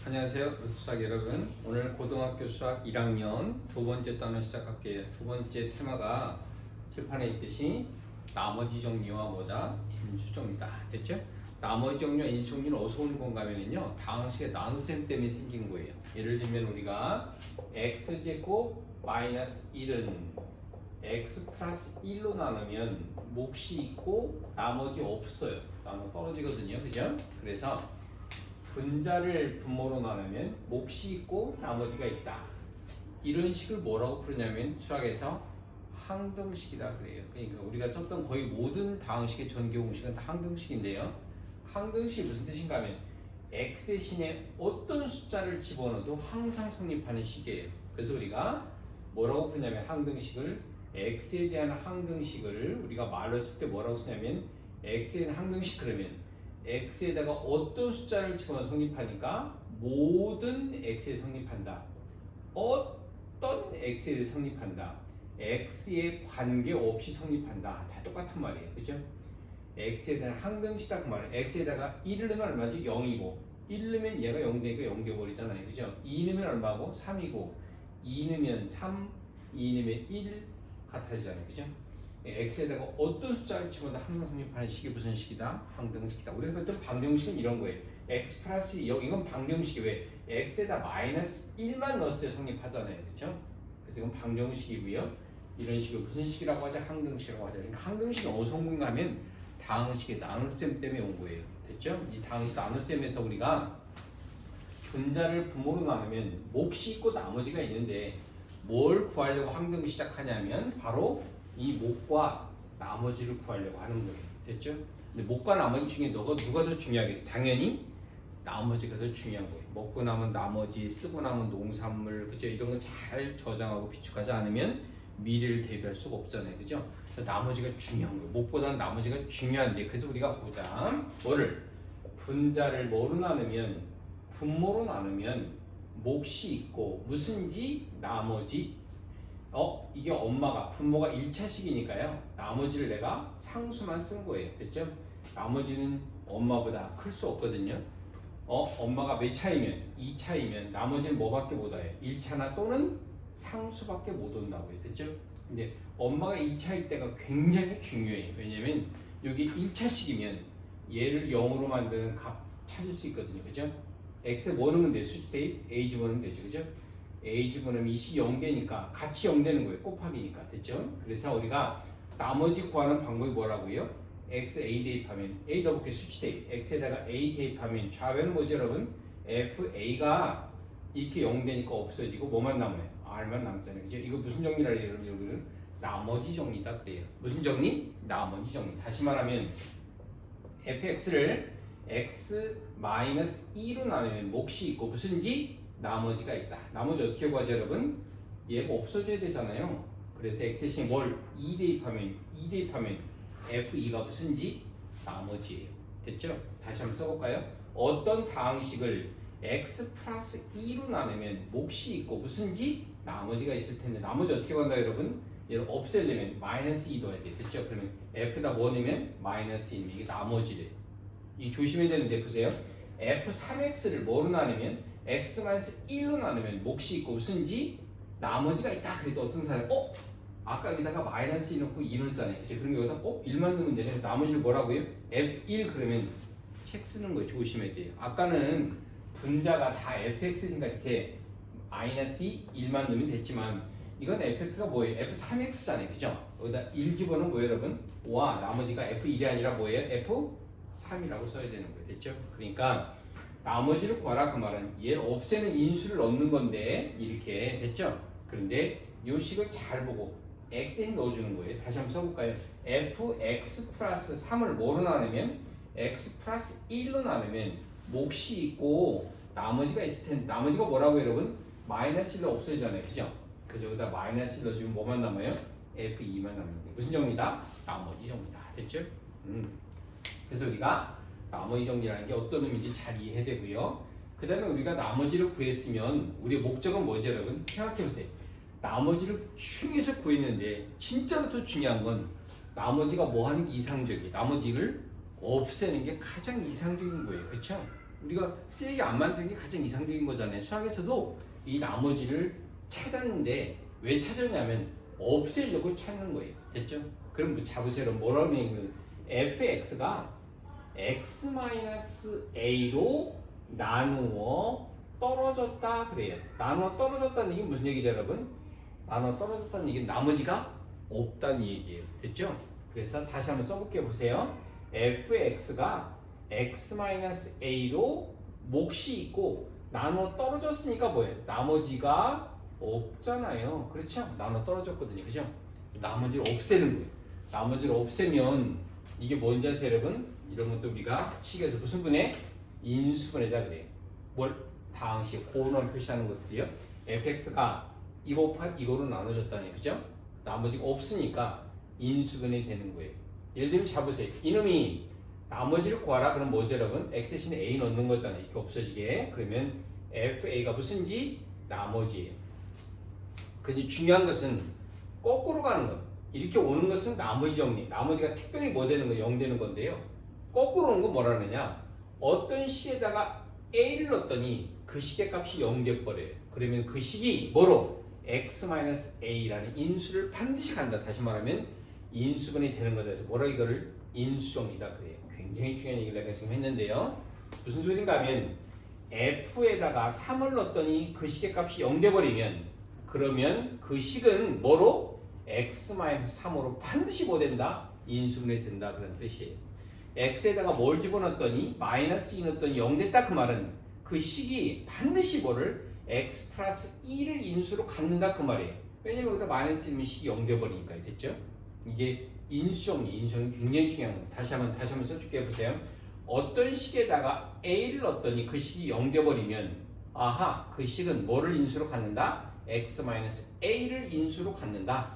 안녕하세요. 수학 여러분. 오늘 고등학교 수학 1학년 두 번째 단원 시작할게요. 두 번째 테마가 칠판에 있듯이 나머지 정리와 뭐다? 인수정리다. 됐죠? 나머지 정리와 인수정리는 어디서 오는 건가 하면요, 다항식의 나눗셈 때문에 생긴 거예요. 예를 들면 우리가 x제곱 마이너스 1은 x 플러스 1로 나누면 몫이 있고 나머지 없어요. 나눠 떨어지거든요. 그죠? 그래서 분자를 분모로 나누면 몫이 있고 나머지가 있다. 이런 식을 뭐라고 부르냐면 수학에서 항등식이다 그래요. 그러니까 우리가 썼던 거의 모든 다항식의 전개 공식은 다 항등식인데요. 항등식이 무슨 뜻인가 하면 x 대신에 어떤 숫자를 집어넣어도 항상 성립하는 식이에요. 그래서 우리가 뭐라고 부르냐면 항등식을 x에 대한 항등식을 우리가 말로 쓸 때 뭐라고 쓰냐면 x에 대한 항등식 그러면 x에다가 어떤 숫자를 집어넣어 성립하니까 모든 x에 성립한다. 어떤 x에 성립한다. x에 관계없이 성립한다. 다 똑같은 말이에요. 그죠? x에 대한 항등식이다 그 말이에요. x에다가 1을 넣으면 얼마지? 0이고 1 넣으면 얘가 0 되니까 0 되어버리잖아요. 그죠? 2 넣으면 얼마고? 3이고 2 넣으면 3, 2 넣으면 1 같아지잖아요. 그죠? x에다가 어떤 숫자를 집어넣어도 항상 성립하는 식이 무슨 식이다? 방정식이다. 우리가 배웠던 방정식은 이런 거예요. x 플러스 2, 이건 방정식이 왜? x에다 마이너스 1만 넣었을 때 성립하잖아요. 그렇죠? 그래서 이건 방정식이고요. 이런 식을 무슨 식이라고 하죠? 항등식이라고 하죠. 그러니까 항등식은 어디서 온 건가 하면 다항식의 나눗셈 때문에 온 거예요. 됐죠? 이 다항식 나눗셈에서 우리가 분자를 분모로 나누면 몫이 있고 나머지가 있는데 뭘 구하려고 항등을 시작하냐면 바로 이 몫과 나머지를 구하려고 하는 거예요. 됐죠? 근데 몫과 나머지 중에 누가 더 중요하겠어? 당연히 나머지가 더 중요한 거예요. 먹고 남은 나머지, 쓰고 남은 농산물, 그죠? 이런 거 잘 저장하고 비축하지 않으면 미래를 대비할 수가 없잖아요. 그죠? 그래서 나머지가 중요한 거예요. 몫보다는 나머지가 중요한데, 그래서 우리가 보자. 뭐를? 분자를 뭐로 나누면, 분모로 나누면 몫이 있고 무슨지 나머지. 이게 엄마가 분모가 1차식이니까요. 나머지를 내가 상수만 쓴 거예요. 됐죠? 나머지는 엄마보다 클 수 없거든요. 엄마가 몇 차이면 2차이면 나머지는 뭐밖에 못 와요? 1차나 또는 상수밖에 못 온다고요. 됐죠? 근데 엄마가 2차일 때가 굉장히 중요해요. 왜냐면 여기 1차식이면 얘를 0으로 만드는 값 찾을 수 있거든요. 그죠? x에 뭐 넣으면 돼요? 수치 대입 a 집어넣으면 되죠. 그죠? a 집어넣으면 이 식이 0되니까 같이 0 되는 거예요. 곱하기니까. 됐죠? 그래서 우리가 나머지 구하는 방법이 뭐라고요? x a 대입하면 a 넣어볼게요. 수치 대입. x에다가 a 대입하면 좌변은 뭐죠 여러분? fa가 이렇게 0 되니까 없어지고 뭐만 남아요? r만 남잖아요. 그죠? 이거 무슨 정리라 해요 여러분? 나머지 정리다 그래요. 무슨 정리? 나머지 정리. 다시 말하면 fx를 x-2로 나누면 몫이 있고 무슨지? 나머지가 있다. 나머지 어떻게 구하죠 여러분? 얘가 없어져야 되잖아요. 그래서 x 대신 뭘 2 대입하면 f2가 무슨지? 나머지예요. 됐죠? 다시 한번 써볼까요? 어떤 다항식을 x 플러스 2로 나누면 몫이 있고 무슨지? 나머지가 있을 텐데 나머지 어떻게 구한다 여러분? 얘를 없애려면 마이너스 2 넣어야 돼. 됐죠? 그러면 f다 뭐 넣으면 마이너스 2면 이게 나머지래. 이 조심해야 되는데 보세요. f3x를 뭐로 나누면 x-1로 나누면 몫이 있고 무슨지 나머지가 있다. 그래도 어떤 사람 아까 여기다가 마이너스 2 넣고 2 넣었잖아요. 그치? 그럼 여기다 1만 넣으면 되네. 나머지를 뭐라고요? f1 그러면 책 쓰는 거예요. 조심해야 돼요. 아까는 분자가 다 fx니까 이렇게 마이너스 1만 넣으면 됐지만 이건 fx가 뭐예요? f3x잖아요. 그죠? 여기다 1 집어넣으면 뭐예요 여러분? 와 나머지가 f1이 아니라 뭐예요? f3이라고 써야 되는 거예요. 됐죠? 그러니까 나머지를 구하라 그 말은 얘를 없애는 인수를 넣는 건데 이렇게 됐죠? 그런데 이 식을 잘 보고 x에 넣어주는 거예요. 다시 한번 써볼까요? fx 플러스 3을 뭐로 나누면 x 플러스 1로 나누면 몫이 있고 나머지가 있을 텐데 나머지가 뭐라고 여러분? 마이너스 1로 없어지잖아요. 그죠? 그래서 여기다 마이너스 1 넣어주면 뭐만 남아요? f2만 남는데 무슨 정리다? 나머지 정리다. 됐죠? 그래서 우리가 나머지 정리라는 게 어떤 의미인지 잘 이해해야 되고요. 그 다음에 우리가 나머지를 구했으면 우리의 목적은 뭐죠 여러분? 생각해보세요. 나머지를 중에서 구했는데 진짜로 더 중요한 건 나머지가 뭐 하는 게 이상적이에요. 나머지를 없애는 게 가장 이상적인 거예요. 그렇죠? 우리가 쓰레기 안 만드는 게 가장 이상적인 거잖아요. 수학에서도 이 나머지를 찾았는데 왜 찾았냐면 없애려고 찾는 거예요. 됐죠? 그럼 잡으세요. 뭐라고 하면 fx가 x-a로 나누어 떨어졌다 그래요. 나누어 떨어졌다는 얘기는 무슨 얘기죠, 여러분? 나누어 떨어졌다는 얘기는 나머지가 없다는 얘기예요. 됐죠? 그래서 다시 한번 써볼게요. 보세요. fx가 x-a로 몫이 있고 나누어 떨어졌으니까 뭐예요? 나머지가 없잖아요. 그렇죠? 나누어 떨어졌거든요. 그죠? 나머지를 없애는 거예요. 나머지를 없애면 이게 뭔지 아세요, 여러분? 이런 것도 우리가 식에서 무슨 분해? 인수분해다 그래요. 뭘? 다항식 고론을 표시하는 것들이요. fx가 이거로 나눠졌다네. 그죠? 나머지가 없으니까 인수분해 되는 거예요. 예를 들면 잡으세요. 이놈이 나머지를 구하라. 그럼 뭐죠, 여러분? x 대신에 a 넣는 거잖아요. 이렇게 없어지게. 그러면 fa가 무슨지? 나머지예요. 근데 중요한 것은 거꾸로 가는 것. 이렇게 오는 것은 나머지 정리. 나머지가 특별히 뭐 되는 거? 0 되는 건데요. 거꾸로 오는 건 뭐라 그러냐? 어떤 식에다가 a를 넣었더니 그 식의 값이 0 돼버려요. 그러면 그 식이 뭐로? x-a라는 인수를 반드시 간다. 다시 말하면 인수분이 되는 거다. 그래서 뭐라 이거를 인수정리다 그래요. 굉장히 중요한 얘기를 내가 지금 했는데요. 무슨 소린가 하면 f에다가 3을 넣었더니 그 식의 값이 0 돼버리면 그러면 그 식은 뭐로? x-3으로 반드시 뭐 된다? 인수분해 된다. 그런 뜻이에요. x에다가 뭘 집어넣었더니 마이너스 2 넣었더니 0 됐다. 그 말은 그 식이 반드시 뭐를 x 플러스 2를 인수로 갖는다. 그 말이에요. 왜냐면 여기다 마이너스 1면 식이 0 돼버리니까. 됐죠? 이게 인수정리 굉장히 중요한 겁니다. 다시 한번 써줄게요. 보세요. 어떤 식에다가 a를 넣었더니 그 식이 0 돼버리면 아하, 그 식은 뭐를 인수로 갖는다? x-a를 인수로 갖는다.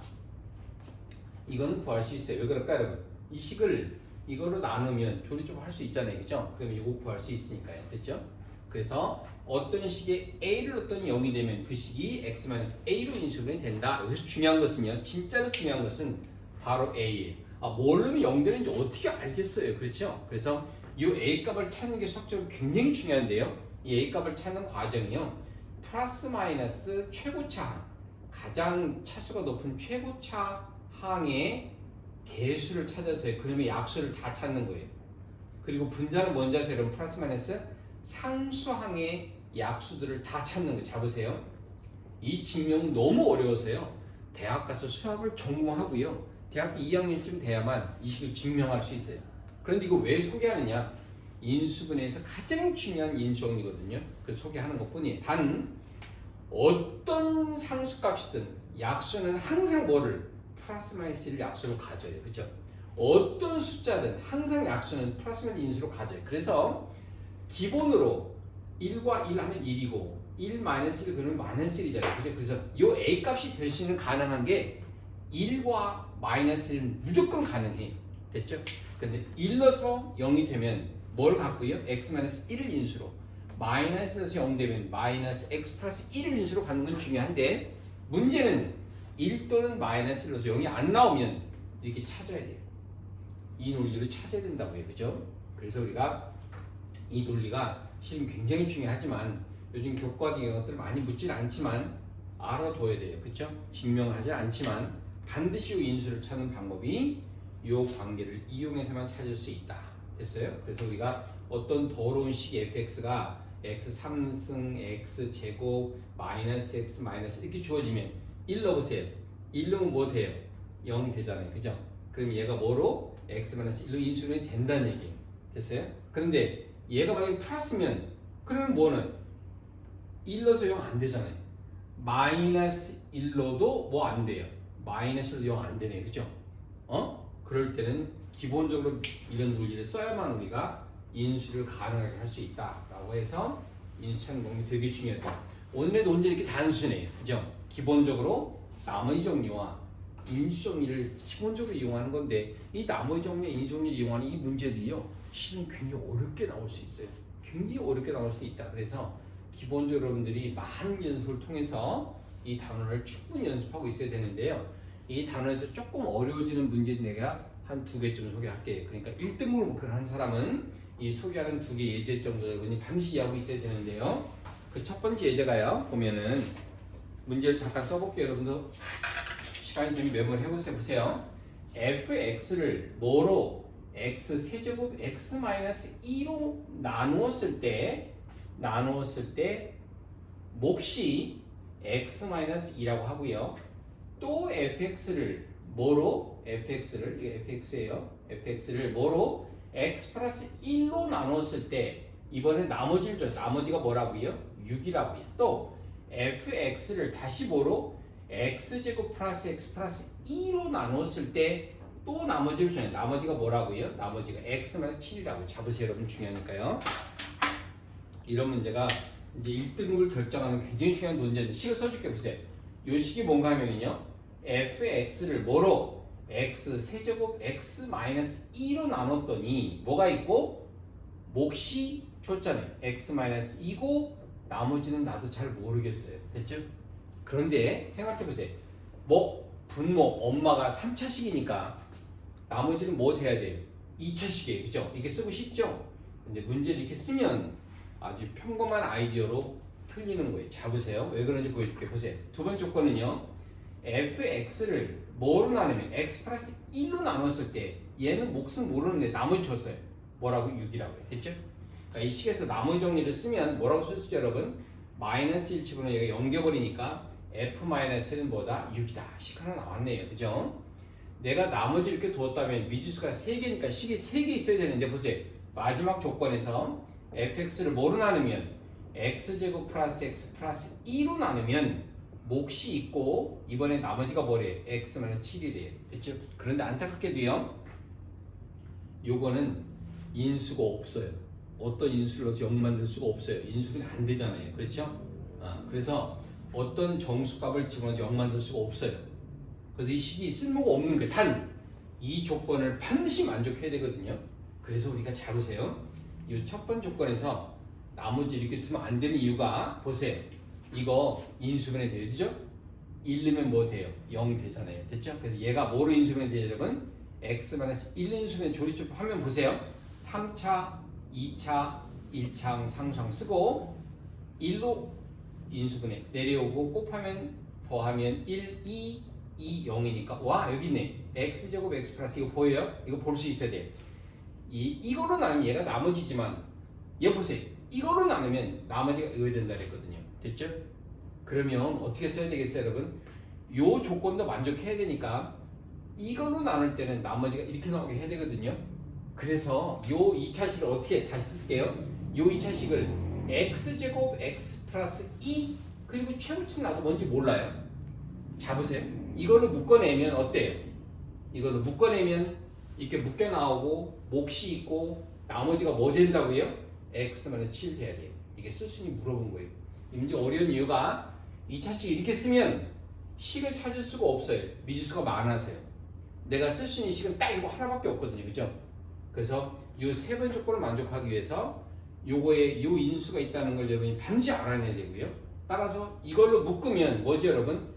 이건 구할 수 있어요. 왜 그럴까, 여러분? 이 식을 이거로 나누면 조리좀 할 수 있잖아요. 그죠? 그러면 이거 구할 수 있으니까요. 됐죠? 그래서 어떤 식에 a를 넣었더니 0이 되면 그 식이 x-a로 인수분해 된다. 여기서 중요한 것은요. 진짜로 중요한 것은 바로 a예요. 뭘 넣으면 0 되는지 어떻게 알겠어요. 그렇죠? 그래서 이 a 값을 찾는 게 수학적으로 굉장히 중요한데요. 이 a 값을 찾는 과정이요. 플러스 마이너스 최고차, 가장 차수가 높은 최고차 항의 개수를 찾아서요. 그러면 약수를 다 찾는 거예요. 그리고 분자는 뭔지 아세요? 여러분 플러스 마이너스 상수항의 약수들을 다 찾는 거 잡으세요. 이 증명은 너무 어려워서요. 대학 가서 수학을 전공하고요. 대학교 2학년쯤 돼야만 이 식을 증명할 수 있어요. 그런데 이거 왜 소개하느냐? 인수분해에서 가장 중요한 인수정리거든요. 그래서 소개하는 것뿐이에요. 단 어떤 상수값이든 약수는 항상 뭐를? 플러스 마이너스를 약수로 가져요. 그죠? 어떤 숫자든 항상 약수는 플러스 마이너스 인수로 가져요. 그래서 기본으로 1과 1 하면 1이고 1 마이너스 1 그러면 마이너스 1이잖아요. 그죠? 그래서 이 a 값이 될 수 있는 가능한 게 1과 마이너스 1은 무조건 가능해요. 됐죠? 근데 1 넣어서 0이 되면 뭘 갖고요? x 마이너스 1을 인수로 마이너스에서 0 되면 마이너스 x 플러스 1을 인수로 가는 건 중요한데 문제는 1 또는 마이너스 1을 넣어서 0이 안 나오면 이렇게 찾아야 돼요. 이 논리를 찾아야 된다고요. 그죠? 그래서 우리가 이 논리가 실은 굉장히 중요하지만 요즘 교과적인 이런 것들 많이 묻지는 않지만 알아둬야 돼요. 그렇죠? 증명을 하지 않지만 반드시 이 인수를 찾는 방법이 이 관계를 이용해서만 찾을 수 있다. 됐어요? 그래서 우리가 어떤 더러운 식의 fx가 x 3승 x 제곱 마이너스 x 마이너스 이렇게 주어지면 1 넣어보세요. 1 넣으면 뭐 돼요? 0 되잖아요. 그죠? 그럼 얘가 뭐로? x 마이너스 1로 인수분해 된다는 얘기예요. 됐어요? 그런데 얘가 만약에 플러스면 그러면 뭐는? 1 넣어서 0 안 되잖아요. 마이너스 1 넣어도 뭐 안 돼요. 마이너스 1로 0 안 되네. 그죠? 그럴 때는 기본적으로 이런 논리를 써야만 우리가 인수를 가능하게 할 수 있다라고 해서 인수 찾는 방법이 되게 중요하다. 오늘의 논제 이렇게 단순해요. 그죠? 기본적으로 나머지 정리와 인수 정리를 기본적으로 이용하는 건데 이 나머지 정리와 인수 정리를 이용하는 이 문제들이요. 실은 굉장히 어렵게 나올 수 있어요. 굉장히 어렵게 나올 수 있다. 그래서 기본적으로 여러분들이 많은 연습을 통해서 이 단원을 충분히 연습하고 있어야 되는데요. 이 단원에서 조금 어려워지는 문제는 내가 한 2개쯤 소개할게요. 그러니까 1등급을 목표로 하는 사람은 이 소개하는 두 개 예제 정도 여러분이 반드시 이해하고 있어야 되는데요. 그 첫 번째 예제가요. 보면은 문제를 잠깐 써볼게요. 여러분도 시간이 되면 메모를 해보세요. 보세요. fx를 뭐로 x 세제곱 x 마이너스 2로 나누었을 때 몫이 x 마이너스 2라고 하고요. 또 fx를 뭐로 fx를 이게 fx예요. fx를 뭐로 x 플러스 1로 나누었을 때 이번엔 나머지를 줘. 나머지가 뭐라고요? 6이라고요. 또 fx를 다시 뭐로 x제곱 플러스 x 플러스 2로 나누었을 때 또 나머지를 줘요. 나머지가 뭐라고요? 나머지가 x만 7이라고 잡으세요. 여러분 중요하니까요. 이런 문제가 이제 1등급을 결정하는 굉장히 중요한 논제인데 식을 써줄게 보세요. 이 식이 뭔가 하면은요. fx를 뭐로 x 세제곱 x 마이너스 2로 나눴더니 뭐가 있고 몫이 줬잖아요. x 마이너스 2고 나머지는 나도 잘 모르겠어요. 됐죠? 그런데 생각해보세요. 분모 엄마가 3차식이니까 나머지는 뭐 돼야 돼요? 2차식이에요. 그죠? 이게 쓰고 쉽죠? 근데 문제를 이렇게 쓰면 아주 평범한 아이디어로 틀리는 거예요. 자 보세요. 왜 그런지 보여줄게요. 보세요. 두 번째 조건은요. fx를 뭐로 나누면 x 플러스 1로 나눴을 때 얘는 몫은 모르는데 나머지 줬어요. 뭐라고? 6이라고요. 됐죠? 그러니까 이 식에서 나머지 정리를 쓰면 뭐라고 쓸 수 있죠, 여러분? 마이너스 1 집어넣으면 얘가 넘겨버리니까 f 마이너스는 뭐다? 6이다. 식 하나 나왔네요. 그죠? 내가 나머지 이렇게 두었다면 미지수가 3개니까 식이 3개 있어야 되는데 보세요. 마지막 조건에서 fx를 뭐로 나누면 x제곱 플러스 x 플러스 2로 나누면 몫이 있고 이번에 나머지가 뭐래요? x는 7이래요. 됐죠? 그런데 안타깝게도요. 요거는 인수가 없어요. 어떤 인수를 넣어서 0 만들 수가 없어요. 인수는 안 되잖아요. 그렇죠? 그래서 어떤 정수값을 집어넣어서 0 만들 수가 없어요. 그래서 이 식이 쓸모가 없는 거예요. 단 이 조건을 반드시 만족해야 되거든요. 그래서 우리가 잘 보세요. 이 첫 번째 조건에서 나머지 이렇게 두면 안 되는 이유가 보세요. 이거 인수분해 돼요. 그죠? 1 넣으면 뭐 돼요? 0 되잖아요. 됐죠? 그래서 얘가 뭐로 인수분해 돼요, 여러분? x-1 인수분해 조리쪽 화면 보세요. 3차, 2차, 1차 상수항 쓰고 1로 인수분해 내려오고 곱하면 더하면 1, 2, 0이니까 와 여기 있네. x제곱 x 플러스 이거 보여요? 이거 볼 수 있어야 돼. 이거로 나누면 얘가 나머지지만 얘 보세요. 이거로 나누면 나머지가 이거 된다 그랬거든요. 됐죠? 그러면 어떻게 써야 되겠어요, 여러분? 요 조건도 만족해야 되니까 이거로 나눌 때는 나머지가 이렇게 나오게 해야 되거든요. 그래서 요 2차식을 어떻게 다시 쓸게요. 요 2차식을 x제곱 x 플러스 2 그리고 최고치 나도 뭔지 몰라요. 자 보세요. 이거를 묶어내면 어때요? 이거를 묶어내면 이렇게 묶여 나오고 몫이 있고 나머지가 뭐 된다고요? x만은 7 돼야 돼요. 이게 쓸순이 물어본 거예요. 이 문제 어려운 이유가 2차식 이렇게 쓰면 식을 찾을 수가 없어요. 미지수가 많아서요. 내가 쓸 수 있는 식은 딱 이거 하나밖에 없거든요. 그죠? 그래서 이 세 번째 조건을 만족하기 위해서 요거에 요 인수가 있다는 걸 여러분이 반드시 알아내야 되고요. 따라서 이걸로 묶으면 뭐죠, 여러분?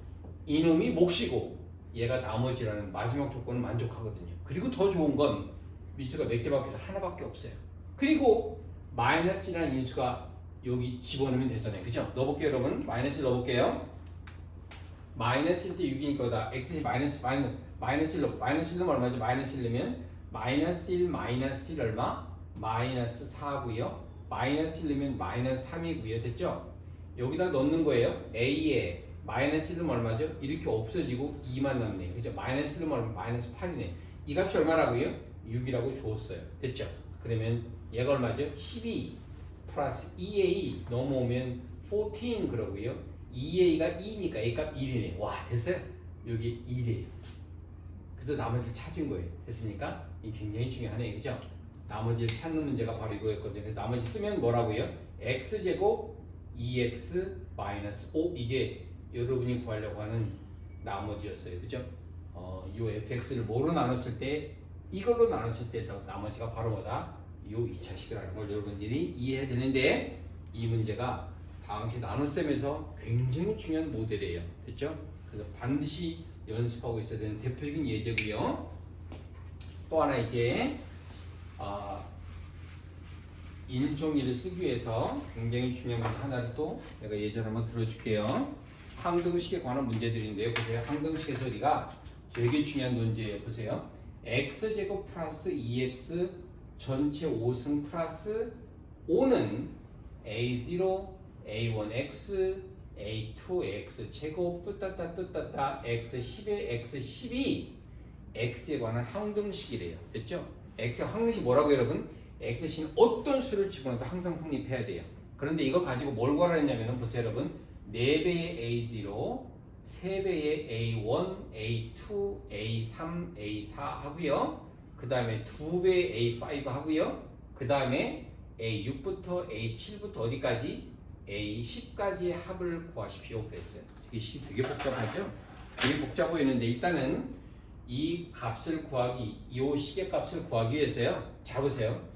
이놈이 몫이고 얘가 나머지라는 마지막 조건을 만족하거든요. 그리고 더 좋은 건 미수가 몇 개밖에 하나밖에 없어요. 그리고 마이너스라는 인수가 여기 집어넣으면 되잖아요. 그죠? 넣어볼게요, 여러분. 마이너스 넣어볼게요. 마이너스 1 때 6이니까 다 x 마이너스 1 넣으면 얼마죠? 마이너스 1 넣으면 마이너스 1 마이너스 1 얼마? 마이너스 4고요. 마이너스 1 넣으면 마이너스 3이고요. 됐죠? 여기다 넣는 거예요. a에 마이너스 1 넣으면 얼마죠? 이렇게 없어지고 2만 남네요. 그죠? 마이너스 1 넣으면 마이너스 8이네. 이 값이 얼마라고요? 6이라고 주었어요. 됐죠? 그러면 얘가 얼마죠? 12 플러스 2a 넘어오면 14 그러고요. 2a가 2니까 a값 1이네. 와 됐어요? 여기 1이에요. 그래서 나머지를 찾은 거예요. 됐습니까? 이 굉장히 중요하네요. 그죠? 나머지를 찾는 문제가 바로 이거였거든요. 그래서 나머지 쓰면 뭐라고요? x제곱 2x 마이너스 5 이게 여러분이 구하려고 하는 나머지였어요. 그죠? 요 fx를 뭐로 나눴을 때 이걸로 나눴을 때 나머지가 바로 뭐다? 요 2차식이라는 걸 여러분들이 이해해야 되는데 이 문제가 당시 나눗셈에서 굉장히 중요한 모델이에요. 됐죠? 그래서 반드시 연습하고 있어야 되는 대표적인 예제고요. 또 하나 이제 인종일을 쓰기 위해서 굉장히 중요한 문제 하나를 또 내가 예전 한번 들어줄게요. 항등식에 관한 문제들인데요. 보세요. 항등식에서 우리가 되게 중요한 문제예요. 보세요. x제곱 플러스 2x 전체 5승 플러스 5는 a0, a1x, a2x 제곱 뚜따따 뚜따따 x10에 x12 x에 관한 항등식이래요. 됐죠? x의 항등식 뭐라고 여러분? x신 어떤 수를 집어넣어도 항상 성립해야 돼요. 그런데 이거 가지고 뭘 구하라 했냐면 보세요 여러분. 4배의 a0, 3배의 a1, a2, a3, a4 하고요. 그 다음에 2배의 a5 하고요. 그 다음에 a6부터 a7부터 어디까지? a10까지의 합을 구하십시오. 그랬어요. 이 식이 되게 복잡하죠? 되게 복잡해 보이는데 일단은 이 값을 구하기, 이 식의 값을 구하기 위해서요. 자 보세요.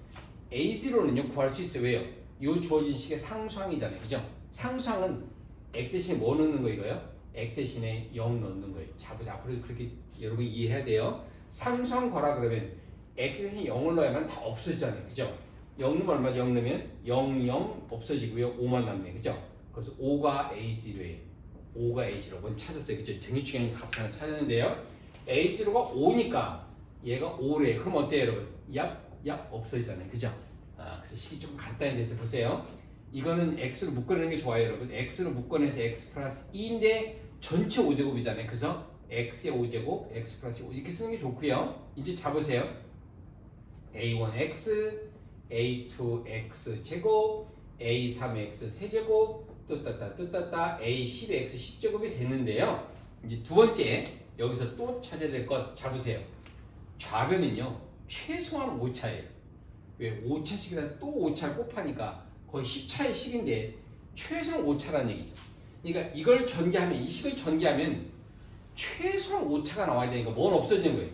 a0는요 구할 수 있어요. 왜요? 이 주어진 식의 상수항이잖아요. 그죠? 상수항은 x신에 뭐 넣는 거 이거요? x신에 0 넣는 거예요. 자 보세요. 앞으로 그렇게 여러분 이해해야 돼요. 상수항 구하라 그러면 x신에 0을 넣으면 다 없어지잖아요. 그죠? 0 넣으면 얼마죠? 0 넣으면 0, 0 없어지고요. 5만 남네. 그죠? 그래서 5가 a0예요. 5가 a0. 뭔 찾았어요. 그죠? 되게 중요한 값 하나 찾았는데요. a0가 5니까 얘가 5래요. 그럼 어때요, 여러분? 얍 없어지잖아요. 그죠? 그래서 식이 좀 간단히 돼서 보세요. 이거는 x로 묶어내는 게 좋아요, 여러분. x로 묶어내서 x 플러스 2인데 전체 5제곱이잖아요. 그래서 x의 5제곱, x 플러스 5 이렇게 쓰는 게 좋고요. 이제 잡으세요. a1x, a2x 제곱, a3x 세제곱, 뚜따따 a10x 10제곱이 됐는데요. 이제 두 번째 여기서 또 찾아야 될 것 잡으세요. 좌변은요 최소한 5차예요. 왜 5차씩이다 또 5차 곱하니까 거의 10차의 식인데 최소한 5차라는 얘기죠. 그러니까 이걸 전개하면 이 식을 전개하면 최소한 5차가 나와야 되니까 뭔 없어지는 거예요.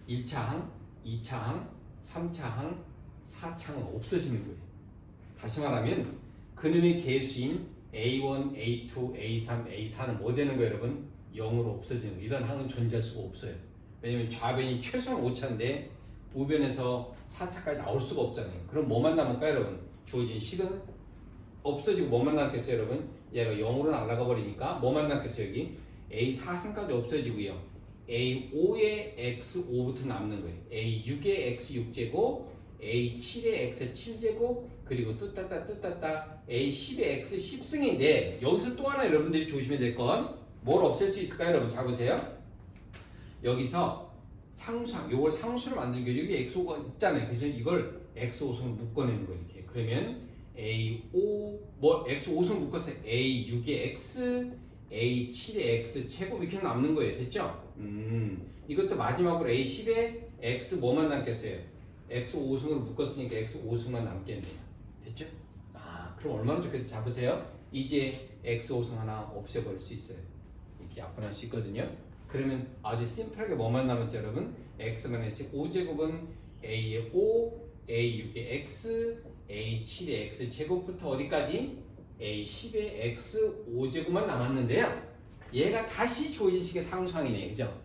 1차항, 2차항, 3차항, 4차항은 없어지는 거예요. 다시 말하면 그놈의 개수인 A1, A2, A3, A4는 뭐 되는 거예요, 여러분? 0으로 없어지는 거예요. 이런 항은 존재할 수가 없어요. 왜냐면 좌변이 최소한 5차인데 우변에서 4차까지 나올 수가 없잖아요. 그럼 뭐만 남을까요, 여러분? 주어진 식은 없어지고 뭐만 남겠어요, 여러분? 얘가 0으로 날아가 버리니까 뭐만 남겠어요, 여기? A4승까지 없어지고요. A5의 X5부터 남는 거예요. A6의 X6제곱, A7의 X7제곱, 그리고 뚜따따 A10의 X10승인데 여기서 또 하나 여러분들이 조심해야 될 건 뭘 없앨 수 있을까요, 여러분? 자 보세요. 여기서 상수항, 요걸 상수로 만들기 위해 여기 X5가 있잖아요. 그래서 이걸 X5승을 묶어내는 거예요. 이렇게. 그러면 A5, X5승 묶어서 A6의 X, A7의 X 제곱 이렇게 남는 거예요. 됐죠? 이것도 마지막으로 A10의 X 뭐만 남겠어요? X5승으로 묶었으니까 X5승만 남겠네요. 됐죠? 그럼 얼마나 좋겠어요? 잡으세요. 이제 X5승 하나 없애버릴 수 있어요. 이렇게 약분할 수 있거든요. 그러면 아주 심플하게 뭐만 남았죠, 여러분? X-X 5제곱은 A의 5, A6의 X, A7의 X 제곱부터 어디까지? A10의 X 5제곱만 남았는데요. 얘가 다시 주어진 식의 상수항이네, 그죠?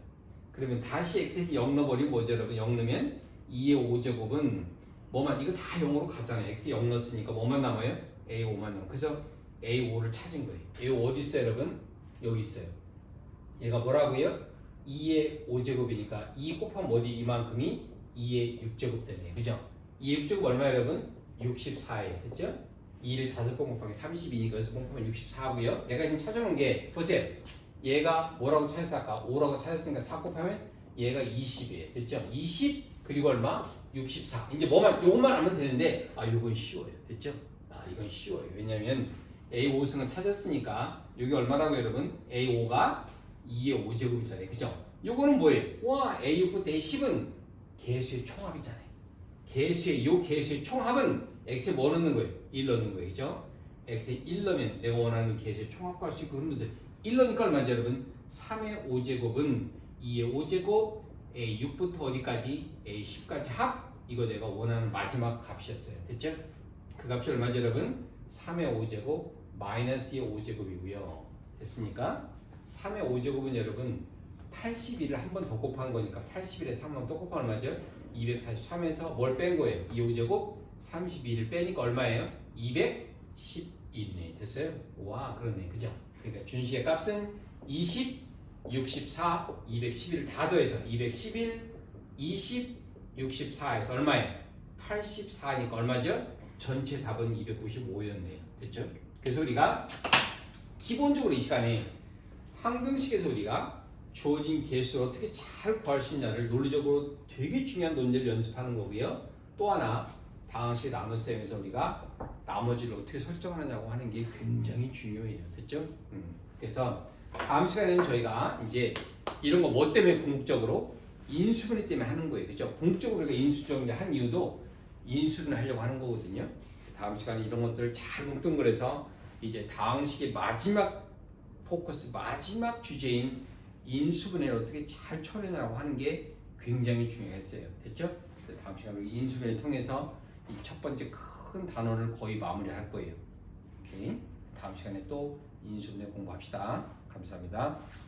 그러면 다시 X에 0 넣어버리면 뭐죠, 여러분? 0 넣으면 2의 5제곱은 뭐만, 이거 다 0으로 가잖아요. X에 0 넣었으니까 뭐만 남아요? A5만 남아요. 그래서 A5를 찾은 거예요. A5 어디 있어요, 여러분? 여기 있어요. 얘가 뭐라고요? 2의 5제곱이니까 2 곱하면 어디 이만큼이 2의 6제곱 되네요. 그죠? 2의 6제곱 얼마예요, 여러분? 64예요. 됐죠? 2를 5번 곱하기 32니까 그래서 곱하면 64고요. 내가 지금 찾아놓은 게 보세요. 얘가 뭐라고 찾았어? 아까 5라고 찾았으니까 4 곱하면 얘가 20이에요. 됐죠? 20 그리고 얼마? 64. 이제 요것만 하면 되는데 요건 쉬워요. 됐죠? 이건 쉬워요. 왜냐면 A5승을 찾았으니까 여기 얼마라고 여러분? A5가 2의 5제곱이잖아요. 그죠? 요거는 뭐예요? 와, A6부터 A10은 개수의 총합이잖아요. 요 개수의 총합은 X에 뭐 넣는 거예요? 1 넣는 거예요. 그죠? X에 1 넣으면 내가 원하는 개수의 총합과 할 수 있고 그러면서 1 넣으니까 얼마죠, 여러분? 3의 5제곱은 2의 5제곱, A6부터 어디까지? A10까지 합. 이거 내가 원하는 마지막 값이었어요. 됐죠? 그 값이 얼마죠, 여러분? 3의 5제곱 마이너스 2의 5제곱이고요. 됐습니까? 3의 5제곱은 여러분 81을 한 번 더 곱한 거니까 81에 3번 또 곱하면 얼마죠? 243에서 뭘 뺀 거예요? 2 5제곱 32를 빼니까 얼마예요? 211이네. 됐어요? 와, 그러네. 그죠? 그러니까 준식의 값은 20, 64, 211을 다 더해서 211, 20, 64에서 얼마예요? 84니까 얼마죠? 전체 답은 295였네요. 됐죠? 그래서 우리가 기본적으로 이 시간에 항등식에서 우리가 주어진 개수를 어떻게 잘 구할 수 있냐를 논리적으로 되게 중요한 논제를 연습하는 거고요. 또 하나 다항식 나눗셈에서 우리가 나머지를 어떻게 설정하느냐고 하는 게 굉장히 중요해요. 됐죠? 그래서 다음 시간에는 저희가 이제 이런 거 뭐 때문에 궁극적으로 인수분해 때문에 하는 거예요. 그죠? 궁극적으로 우리가 인수분해 한 이유도 인수분해 하려고 하는 거거든요. 다음 시간에 이런 것들을 잘 뭉뚱그려서 이제 다항식의 마지막 포커스, 마지막 주제인 인수분해를 어떻게 잘 처리하려고 하는 게 굉장히 중요했어요. 됐죠? 다음 시간에 인수분해를 통해서 이 첫 번째 큰 단원을 거의 마무리할 거예요. 오케이. 다음 시간에 또 인수분해 공부합시다. 감사합니다.